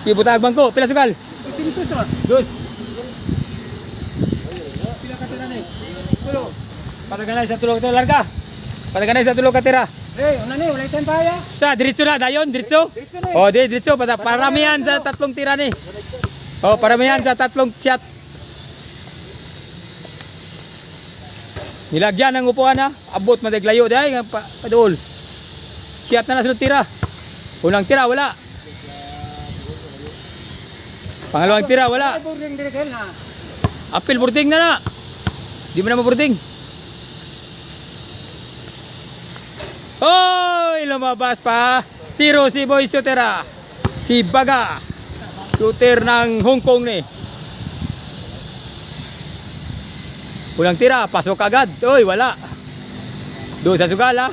Ibutag bangko, pila sugal? Dos. Pila ka tira ni? Tulo. Pataganay sa tulo ka tira larga. Pataganay sa tulo ka tira. Una ni, wala tayong paya. Sa diretso na dayon, diretso. Oh, diretso paramihan sa tatlong tira ni. Oh, paramihan sa tatlong shot. Nilagyan ng upuan ha. Abot madaglayo dahi nga padul. Shot na sunod tira. Unang tira wala. Pangalawang tira wala. Apil boarding na na. Di mo na maburding. Hoy, lumabas pa. Zero si Boy Shooter. Si Baga. Shooter ng Hong Kong ni. Unang tira, pasok agad. Hoy, wala. Doon sa sugal ha.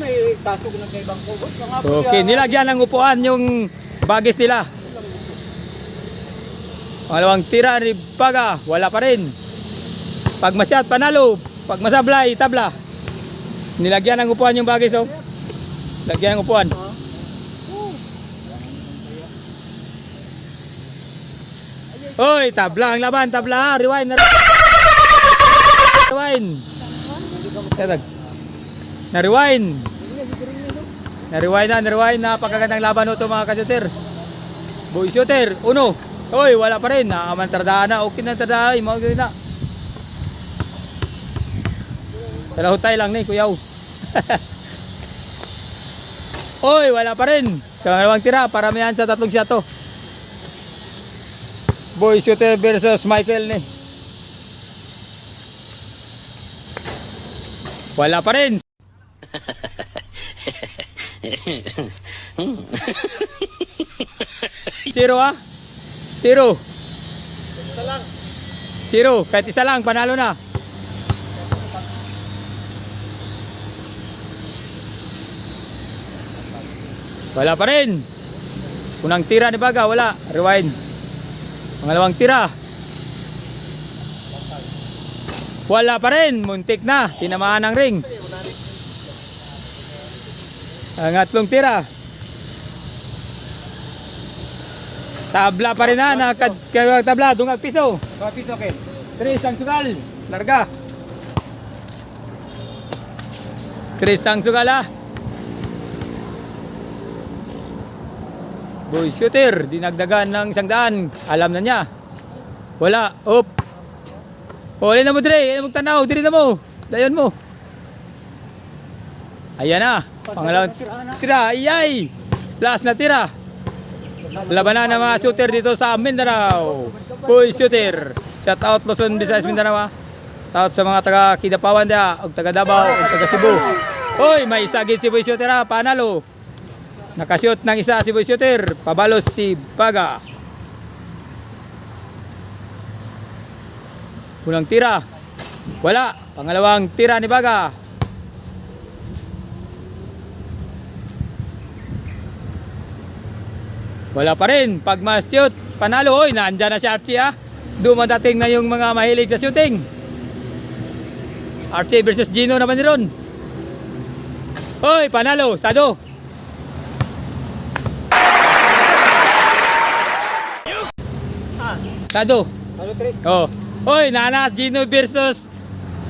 May pasok na kay bangko. Okay, nilagyan ng upuan yung bagis nila. Pangalawang tira ni Baga, wala pa rin. Pag masyat, panalo. Pag masablay, tabla. Nilagyan ng upuan yung bagis oh. Lagyan ng upuan. Hoy, tabla ang laban, tabla. Rewind na. Rewind. Na-rewind. Na-rewind na. Napakagandang laban ito mga ka-shooter. Boy Shooter, uno. Hoy, wala pa rin. Nakamantardaan na. Okay na tardaan. Mga na. Salahutay lang ni Kuyaw. Hoy, wala pa rin. Pangalawang tira. Paramihan sa tatlong shot to. Boy Shooter versus Michael ni. Wala pa rin. Zero ah. Zero. Isa lang. Zero. Kahit isa lang, panalo na. Wala pa rin. Unang tira ni Baga, wala. Rewind. Pangalawang tira. Wala pa rin. Muntik na. Tinamaan ng ring. Ang atlong tira. Tabla pa rin na. Tabla. Dungag piso. Piso okay. 3 ang sugal. Larga. 3 ang sugal ah. Boy Shooter. Dinagdagan ng 100. Alam na niya. Wala. Op. Huli na mo dire. Ayan mo tanaw. Dire na mo. Dayon mo. Ayan na. Pangalawang tira. Ayay. Last na tira. Labanan ng mga shooter dito sa Mindanao. Boy Shooter. Shout out Luzon, Visayas, Mindanao. Shout out sa mga taga Kidapawan dia, o taga Davao, o taga Cebu. Hoy, may isagid si Boy Shooter ha. Panalo. Nakashoot ng isa si Boy Shooter. Pabalos si Baga. Unang tira. Wala. Pangalawang tira ni Baga. Wala pa rin. Pag ma-shoot, panalo. Hoy, naandyan na si Archie ha. Dumadating na yung mga mahilig sa shooting. Archie versus Gino naman ni Ron. Hoy, panalo. Sado. Sado. Oh. Hoy, nana, Gino versus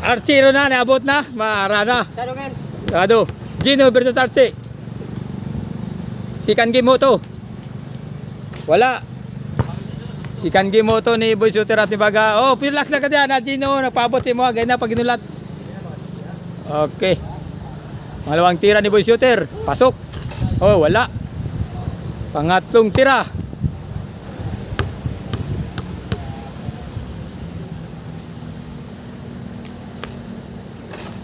Archie Ron na. Naabot na. Marana. Sado. Gino versus Archie. Second game mo to. Wala. Second game mo to ni Boy Shooter at ni Baga. Oh, relax na ka dyan na Gino. Napabot si mo. Ganyan na pag ginulat. Okay. Malawang tira ni Boy Shooter. Pasok. Oh, wala. Pangatlong tira.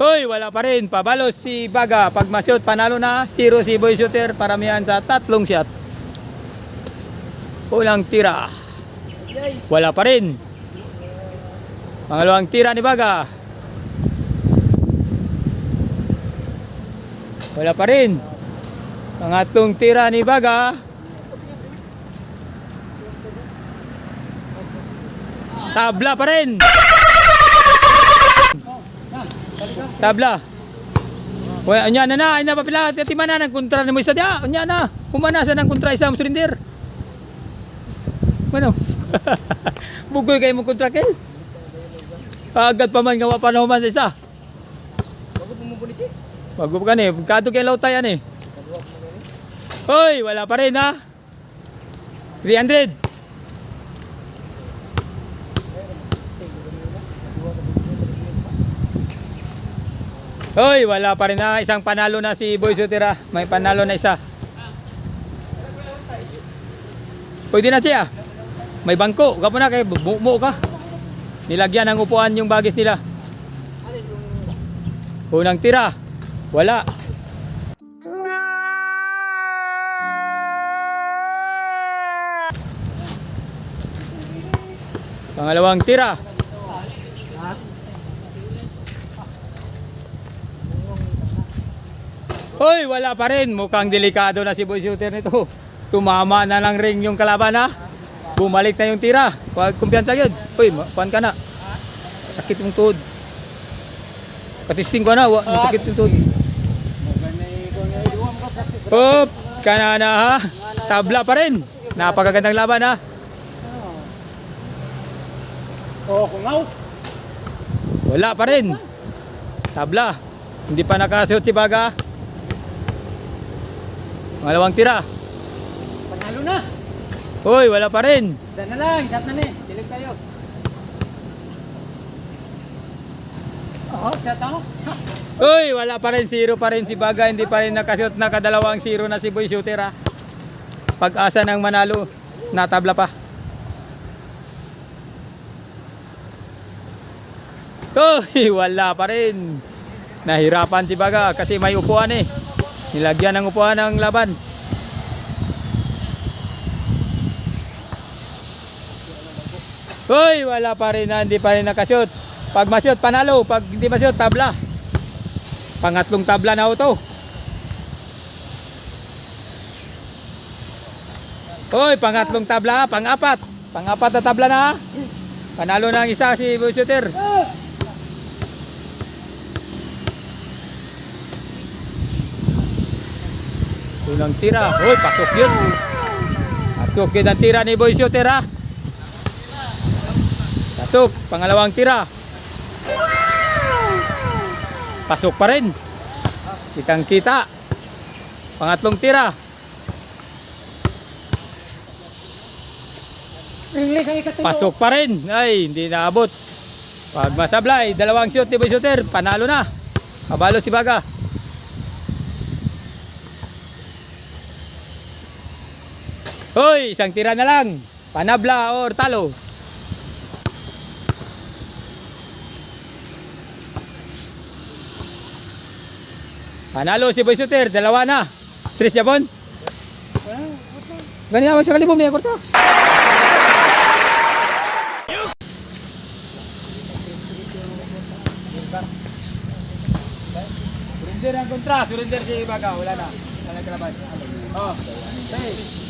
Hoy, wala pa rin. Pabalos si Baga. Pag ma-shoot, panalo na. 0 si Boy Shooter. Paramihan sa tatlong shot. Ulang tira. Wala pa rin. Pangalawang tira ni Baga. Wala pa rin. Pangatlong tira ni Baga. Tabla pa rin. Tabla. Uy, anya na, ay na papila, timana ng kontra ni mo isa dia. Anya na, pumanasa ng kontra isa mo surrender. Ano? Bugoy kayo mo kontra kel. Agad pa man nga pa naman sa isa. Bago bumubuniti. Bago pa ni, kadto kay lautay yan eh. Hoy, wala pa rin ha. 300. Hoy, wala pa rin na. Isang panalo na si Boy Shooter ha. May panalo na isa. Pwede na siya. May bangko. Kapo na kay bumo ka. Nilagyan ng upuan yung bagis nila. Unang tira. Wala. Pangalawang tira. Hoy, wala pa rin. Mukhang delikado na si Boy Shooter nito. Tumama na ng ring yung kalaban ha. Bumalik na yung tira. Kumpiyansa yun. Hoy, kuhan ka na. Sakit yung tuhod. Katisting ko na. Masakit yung tuhod. Hop, kanana ha. Tabla pa rin. Napakagandang laban ha. Oh, kungaw. Wala pa rin. Tabla. Hindi pa nakasuot si Baga. Pangalawang tira. Panalo na. Hoy, wala pa rin. Isa na lang, isat na ni. Dilig tayo. Oh, isat ako. Hoy, wala pa rin. Zero pa rin si Baga. Hindi pa rin nakasuot. Nakadalawang zero na si Boy Shooter ha. Pag-asa ng manalo. Natabla pa. Hoy, wala pa rin. Nahirapan si Baga kasi may upuan eh. Nilagyan ng upuan ng laban. Hoy, wala pa rin na, hindi pa rin nakasyot. Pag masyot, panalo. Pag hindi masyot, tabla. Pangatlong tabla na ito. Hoy, pangatlong tabla, pang-apat. Pang-apat na tabla na. Panalo na ang isa si Boy Shooter. Unang tira. Hoy, pasok yun. Pasok yun ang tira ni Boy Shooter ha. Pasok. Pangalawang tira. Pasok pa rin. Kitang kita. Pangatlong tira. Pasok pa rin. Ay, hindi naabot. Pag masablay, dalawang shoot ni Boy Shooter. Panalo na. Kabalo si Baga. Hoy, isang tira na lang. Panabla or talo. Panalo si Boy Shooter. Dalawa na. Tris Japon. Ganyan ako sa kalibom. May akorta. Surrender ang kontra. Surrender si Baga. Wala na. Wala kalaban. Oh. Hey.